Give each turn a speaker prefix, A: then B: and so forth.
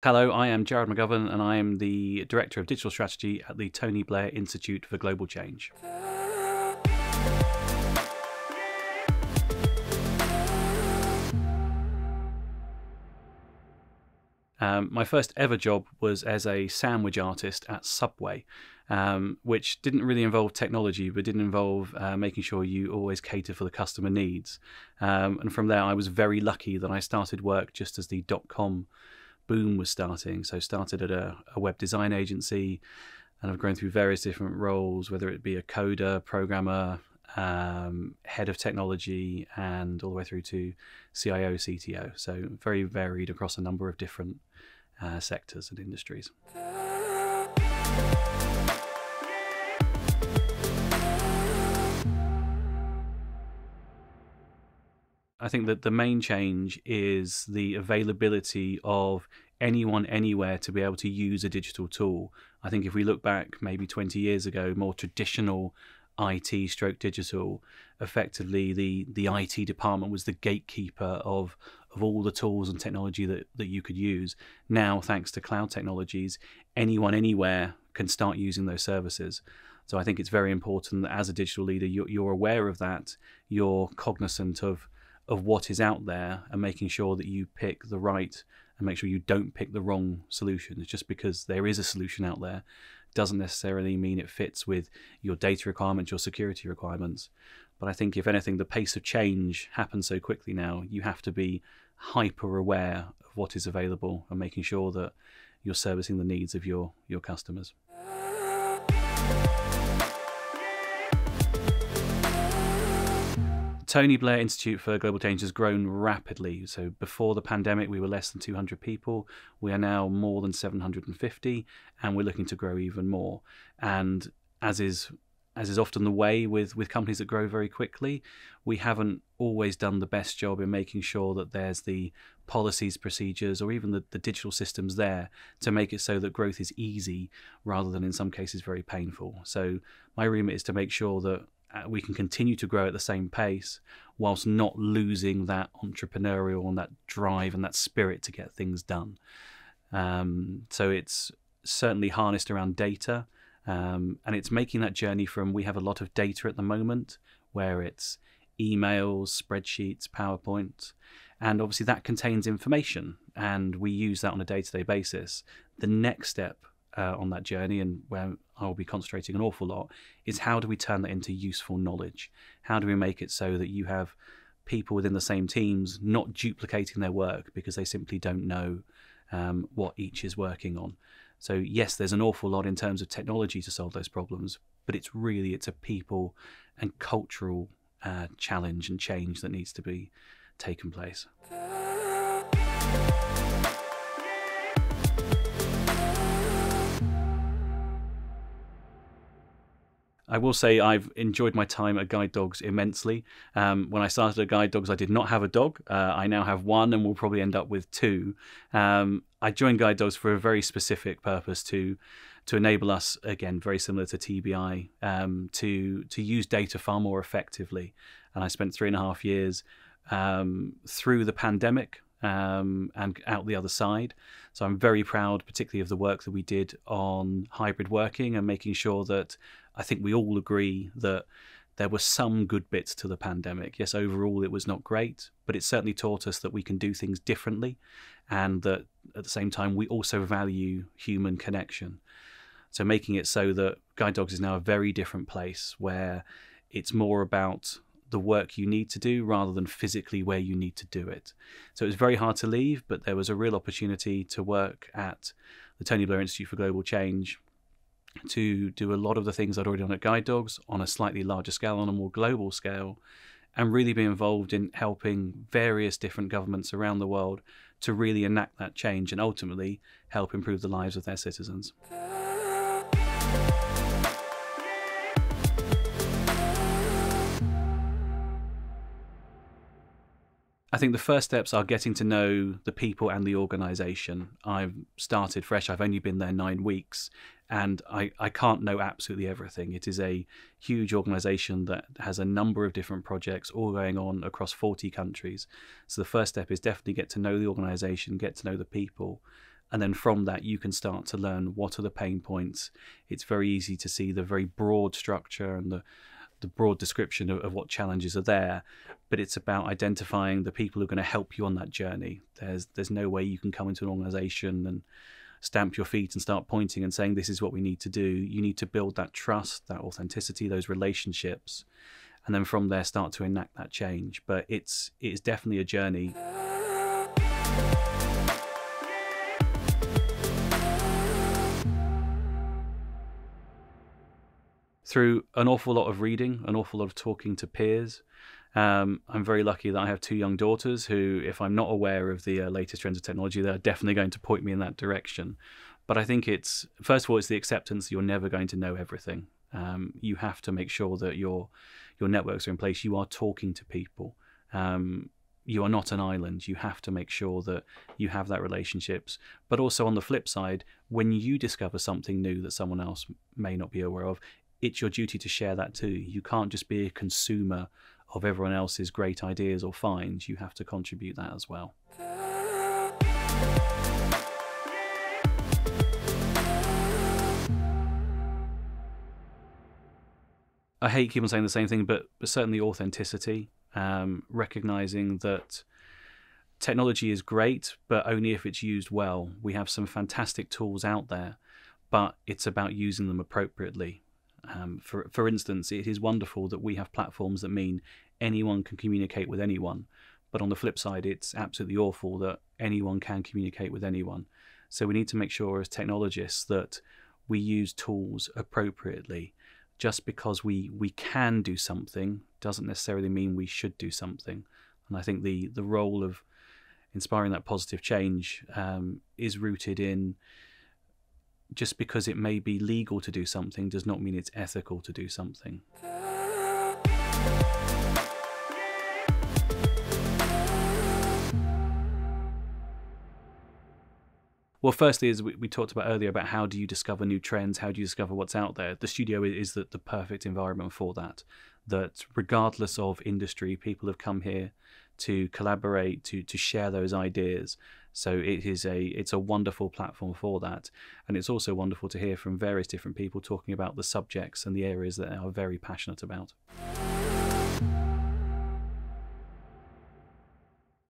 A: Hello, I am Gerard McGovern and I am the Director of Digital Strategy at the Tony Blair Institute for Global Change. My first ever job was as a sandwich artist at Subway, which didn't really involve technology, but did involve making sure you always cater for the customer needs. And from there, I was very lucky that I started work just as the .com boom was starting. So started at a web design agency, and I've grown through various different roles, whether it be a coder, programmer, head of technology, and all the way through to CIO, CTO. So very varied across a number of different sectors and industries. I think that the main change is the availability of anyone anywhere to be able to use a digital tool. I think if we look back maybe 20 years ago, more traditional IT stroke digital, effectively the IT department was the gatekeeper of all the tools and technology that you could use. Now, thanks to cloud technologies, anyone anywhere can start using those services. So I think it's very important that as a digital leader, you're aware of that, you're cognizant of what is out there and making sure that you pick the right and make sure you don't pick the wrong solution. It's just because there is a solution out there doesn't necessarily mean it fits with your data requirements, your security requirements. But I think if anything, the pace of change happens so quickly now, you have to be hyper aware of what is available and making sure that you're servicing the needs of your customers. Tony Blair Institute for Global Change has grown rapidly. So before the pandemic, we were less than 200 people. We are now more than 750, and we're looking to grow even more. And as is often the way with companies that grow very quickly, we haven't always done the best job in making sure that there's the policies, procedures, or even the digital systems there to make it so that growth is easy rather than in some cases very painful. So my remit is to make sure that we can continue to grow at the same pace whilst not losing that entrepreneurial and that drive and that spirit to get things done. So it's certainly harnessed around data, and it's making that journey from, we have a lot of data at the moment where it's emails, spreadsheets, PowerPoint, and obviously that contains information and we use that on a day-to-day basis. The next step on that journey, and where I'll be concentrating an awful lot, is how do we turn that into useful knowledge? How do we make it so that you have people within the same teams not duplicating their work because they simply don't know what each is working on? So yes, there's an awful lot in terms of technology to solve those problems, but it's a people and cultural challenge and change that needs to be taken place. I will say I've enjoyed my time at Guide Dogs immensely. When I started at Guide Dogs, I did not have a dog. I now have one and will probably end up with two. I joined Guide Dogs for a very specific purpose to enable us, again, very similar to TBI, to use data far more effectively. And I spent 3.5 years through the pandemic and out the other side. So I'm very proud, particularly of the work that we did on hybrid working and making sure that I think we all agree that there were some good bits to the pandemic. Yes, overall it was not great, but it certainly taught us that we can do things differently and that at the same time we also value human connection. So making it so that Guide Dogs is now a very different place where it's more about the work you need to do rather than physically where you need to do it. So it was very hard to leave, but there was a real opportunity to work at the Tony Blair Institute for Global Change to do a lot of the things I'd already done at Guide Dogs on a slightly larger scale, on a more global scale, and really be involved in helping various different governments around the world to really enact that change and ultimately help improve the lives of their citizens. I think the first steps are getting to know the people and the organisation. I've started fresh. I've only been there 9 weeks, and I can't know absolutely everything. It is a huge organisation that has a number of different projects all going on across 40 countries. So the first step is definitely get to know the organisation, get to know the people, And then from that, you can start to learn what are the pain points. It's very easy to see the very broad structure and the broad description of what challenges are there, but it's about identifying the people who are going to help you on that journey. There's no way you can come into an organization and stamp your feet and start pointing and saying this is what we need to do. You need to build that trust, that authenticity, those relationships, and then from there start to enact that change. But it's definitely a journey. Through an awful lot of reading, an awful lot of talking to peers. I'm very lucky that I have 2 young daughters who, if I'm not aware of the latest trends of technology, they're definitely going to point me in that direction. But I think it's, first of all, it's the acceptance that you're never going to know everything. You have to make sure that your networks are in place. You are talking to people. You are not an island. You have to make sure that you have that relationships. But also on the flip side, when you discover something new that someone else may not be aware of, it's your duty to share that too. You can't just be a consumer of everyone else's great ideas or finds. You have to contribute that as well. I hate keep on saying the same thing, but certainly authenticity, recognizing that technology is great, but only if it's used well. We have some fantastic tools out there, but it's about using them appropriately. For instance, it is wonderful that we have platforms that mean anyone can communicate with anyone. But on the flip side, it's absolutely awful that anyone can communicate with anyone. So we need to make sure as technologists that we use tools appropriately. Just because we can do something doesn't necessarily mean we should do something. And I think the role of inspiring that positive change is rooted in, just because it may be legal to do something does not mean it's ethical to do something. Well, firstly, as we talked about earlier, about how do you discover new trends, how do you discover what's out there? The studio is the perfect environment for that. That regardless of industry, people have come here to collaborate, to share those ideas. So it's a wonderful platform for that. And it's also wonderful to hear from various different people talking about the subjects and the areas that they are very passionate about.